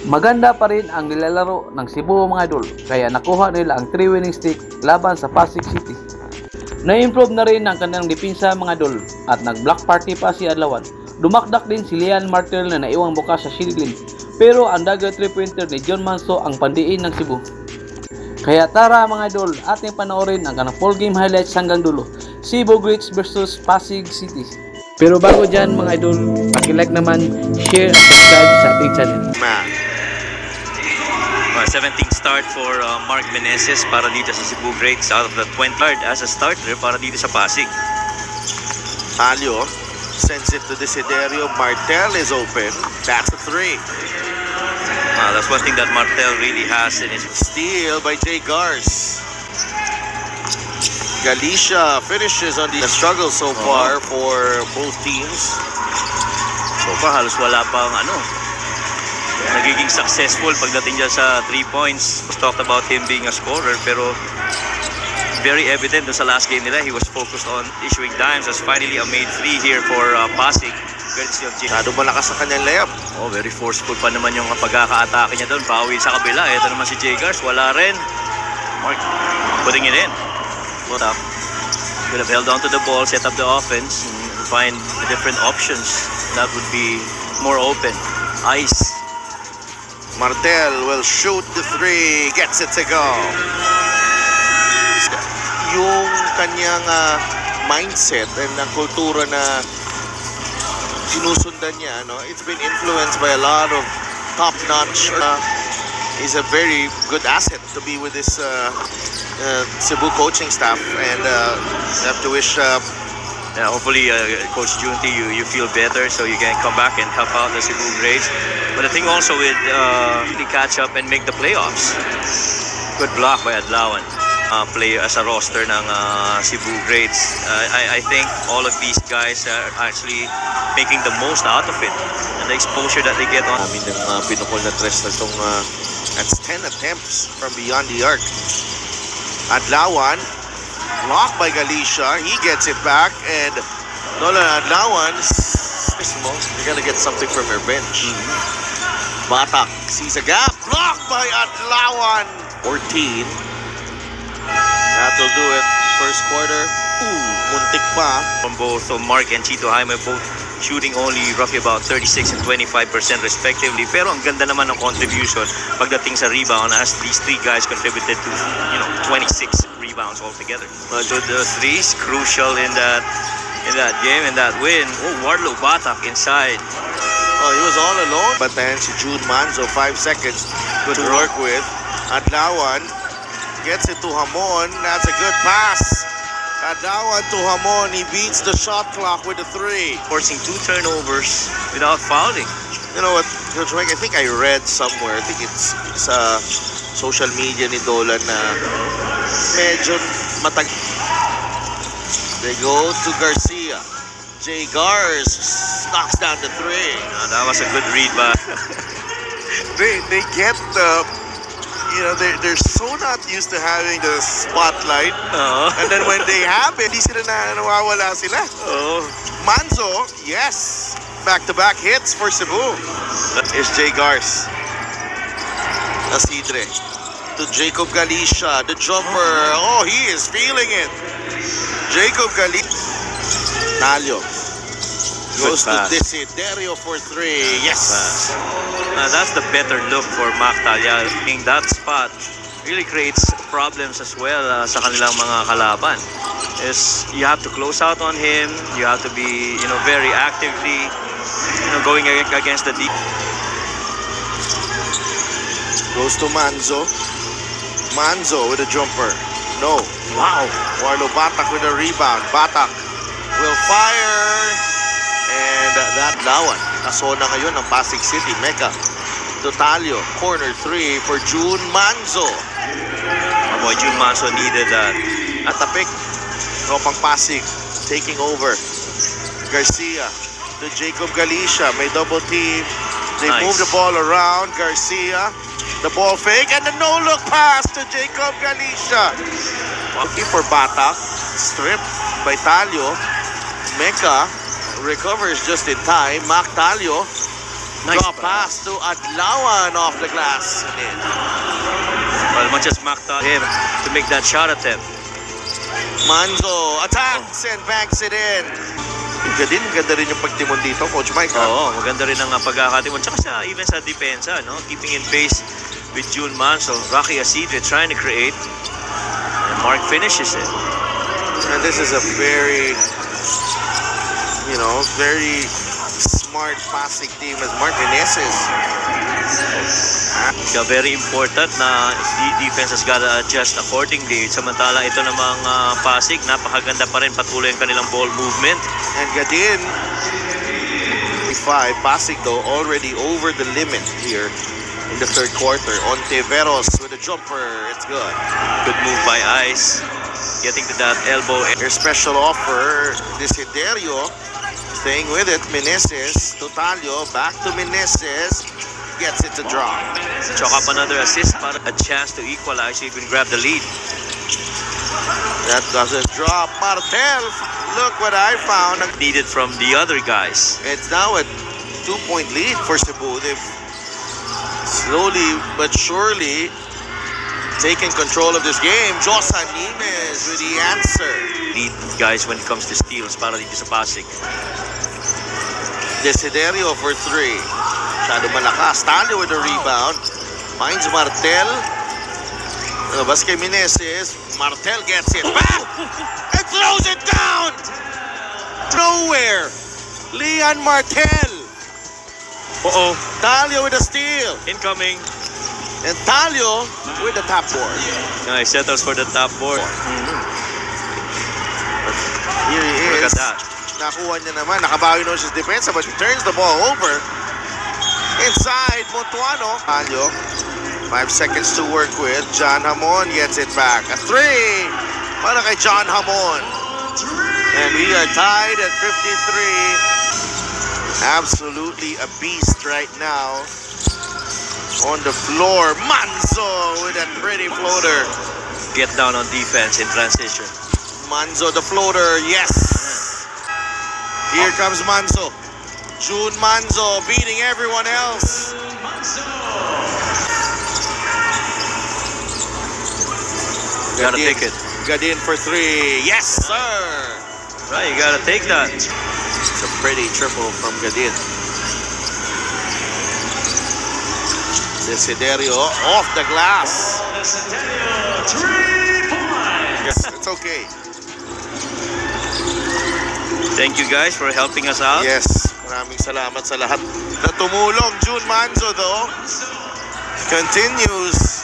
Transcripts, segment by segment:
Maganda pa rin ang nilalaro ng Cebu mga idol, kaya nakuha nila ang 3 winning streak laban sa Pasig City. Na-improve na rin ang kanilang depensa mga idol at nag-block party pa si Adlawan. Dumakdak din si Lian Martel na naiwang bukas sa shielding, pero ang dagger 3-pointer ni John Manso ang pandiin ng Cebu. Kaya tara mga idol, ating panoorin ang kanang full game highlights hanggang dulo. Cebu Greats versus Pasig City. Pero bago dyan mga idol, paki-like naman, share at subscribe sa ating channel. 17th start for Mark Meneses para dito sa Cebu Greats out of the 23rd as a starter para dito sa Pasig. Alio sends it to Desiderio. Martel is open. That's a 3. That's one thing that Martel really has in his... Steal by Jay Gars. Galicia finishes on the struggle so far for both teams. So far halos wala pang nagiging successful pagdating dyan sa 3 points. We talked about him being a scorer, pero very evident sa last game nila, he was focused on issuing dimes as finally a made 3 here for Pasig. Masyado malakas ang kanyang layup. Very forceful pa naman yung pagkaka-atake niya doon. Bawi sa kabila. Ito naman si Jay Gars, wala rin. Mark putting it in. What up? Could have held on to the ball, set up the offense, and find different options that would be more open. Ice. Martel will shoot the 3, gets it to go. Yung kanyang mindset and ang kultura na sinusundan niya, it's been influenced by a lot of top-notch. He's a very good asset to be with this Cebu coaching staff, and have to wish. Hopefully, Coach Junti, you feel better so you can come back and help out the Cebu Greats. But the thing also with really catch up and make the playoffs. Good block by Adlawan. Play as a roster ng Cebu Greats. I think all of these guys are actually making the most out of it. And the exposure that they get on. Pinukol na tres na itong that's 10 attempts from beyond the arc. Adlawan, blocked by Galicia. He gets it back, and Nolan Adlawan, you're gonna get something from your bench. Batak sees a gap, blocked by Adlawan. 14. That'll do it. First quarter. Muntik pa. From both Mark and Chito Jaime, both shooting only roughly about 36 and 25% respectively. Pero ang ganda naman ng contribution pagdating sa rebound, as these 3 guys contributed to 26 rebounds altogether. The threes crucial in that game, in that win. Warlow Batak inside. He was all alone. But then si Jude Manzo, 5 seconds to work with. Adlawan gets it to Hamon. That's a good pass. Adlawan to Hamon. He beats the shot clock with a 3. Forcing 2 turnovers without fouling. You know what, Coach Mike, I think I read somewhere, I think it's sa social media ni Dolan na medyo matag... They go to Garcia. Jay Gars knocks down the 3. That was a good read by... They get the... they're so not used to having the spotlight. And then when they have it, di sila nawawala sila. Manzo, yes. Back-to-back hits for Cebu. Here's Jay Gars. Asidre. To Jacob Galicia. The jumper. He is feeling it. Jacob Galicia. Nalio. Goes to Desiderio for 3. Yes. That's the better look for Mac Talia. I think that spot really creates problems as well sa kanilang mga kalaban. You have to close out on him. You have to be, very actively, going against the deep. Goes to Manzo. Manzo with a jumper. No. Wow. Warlo Batak with a rebound. Batak will fire. And that Lawan. Nasona ngayon ng Pasig City. Mecca. Totalio. Corner 3 for June Manzo. Boy, June Manzo needed that. At tapik. Tropang Pasig taking over. Garcia to Jacob Galicia. May double team. They move the ball around. Garcia. The ball fake. And the no-look pass to Jacob Galicia. Looking for Batak. Stripped by Talio. Mecca recovers just in time. Mac Talio Nice Drop pass to Adlawan off the glass. And in. Well, much as Makta him to make that shot attempt. Manzo attacks and banks it in. Ganda rin yung pagtimon dito, Coach Mike. Oo, maganda rin ang pagkakatimon. Tsaka even sa depensa, no? Keeping in pace with June Manso. Rocky Asidre trying to create. And Mark finishes it. And this is a very, very smart passing team as Mark Meneses. Kaya very important na defense has gotta adjust accordingly. Samantala ito namang Pasig, napakaganda pa rin patuloy ang kanilang ball movement. And Gadin, 5, Pasig though already over the limit here in the third quarter. Ontiveros with a jumper, it's good. Good move by Ice, getting to that elbow. Their special offer, Desiderio, staying with it, Meneses, Totalio, back to Meneses, gets it to drop. Chalk up another assist para a chance to equalize, even grab the lead. That doesn't drop. Martel, look what I found. Needed from the other guys. It's now a 2-point lead for Cebu. They've slowly but surely taken control of this game. Josa Nimes with the answer. Lead guys when it comes to steals para dito sa Pasig. Desiderio for 3. Masyado malakas. Talio with a rebound. Finds Martel. Labas kay Meneses. Martel gets it back and throws it down. Nowhere. Leon Martel. Uh-oh. Talio with a steal. Incoming. And Talio with the top board. Nice, settles for the top board. Here he Look is. at that. Nakuha niya naman. Nakabawi na siya sa depensa but he turns the ball over. Inside, Montuano. Talio. 5 seconds to work with. John Hamon gets it back. A 3 para kay John Hamon. And we are tied at 53. Absolutely a beast right now. On the floor, Manzo with a pretty floater. Get down on defense in transition. Manzo the floater, yes. Here comes Manzo. June Manzo beating everyone else. Gotta take it. Gadin for 3. Yes, sir. Right, you gotta take that. It's a pretty triple from Gadin. Desiderio off the glass. Yes, it's okay. Thank you guys for helping us out. Yes, maraming salamat sa lahat na tumulong. June Manzo though continues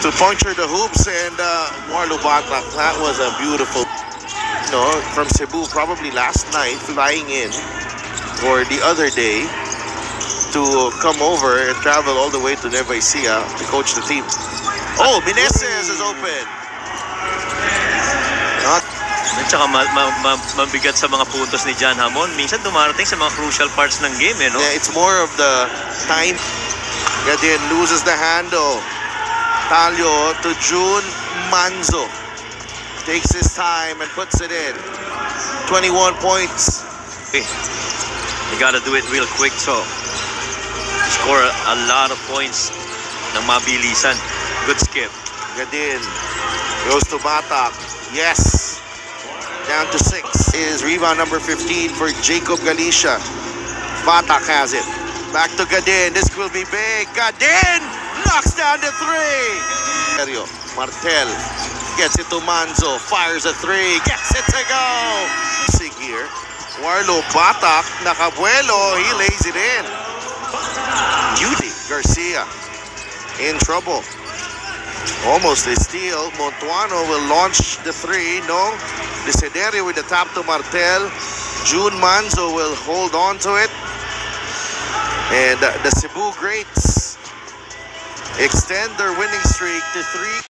to puncture the hoops, and Marlo Batak, that was a beautiful, from Cebu, probably last night, flying in, or the other day, to come over and travel all the way to Nueva Ecija to coach the team. Oh, Meneses is open. Not At saka mabigat sa mga puntos ni John Hamon. Minsan dumarating sa mga crucial parts ng game, no? Yeah, it's more of the time. Gadin loses the handle. Talio to June Manzo. Takes his time and puts it in. 21 points. Okay. You gotta do it real quick, so score a lot of points ng mabilisan. Good skip. Gadin goes to Batak. Yes. Down to 6 is rebound number 15 for Jacob Galicia. Batak has it. Back to Gadin. This will be big. Gadin knocks down the 3. Martel gets it to Manzo. Fires a 3. Gets it to go. Sig here. Warlo Batak. Nakabuelo. He lays it in. Beauty. Garcia in trouble. Almost a steal. Montuano will launch the 3. No. Desiderio with the tap to Martel. June Manzo will hold on to it. And the Cebu Greats extend their winning streak to 3.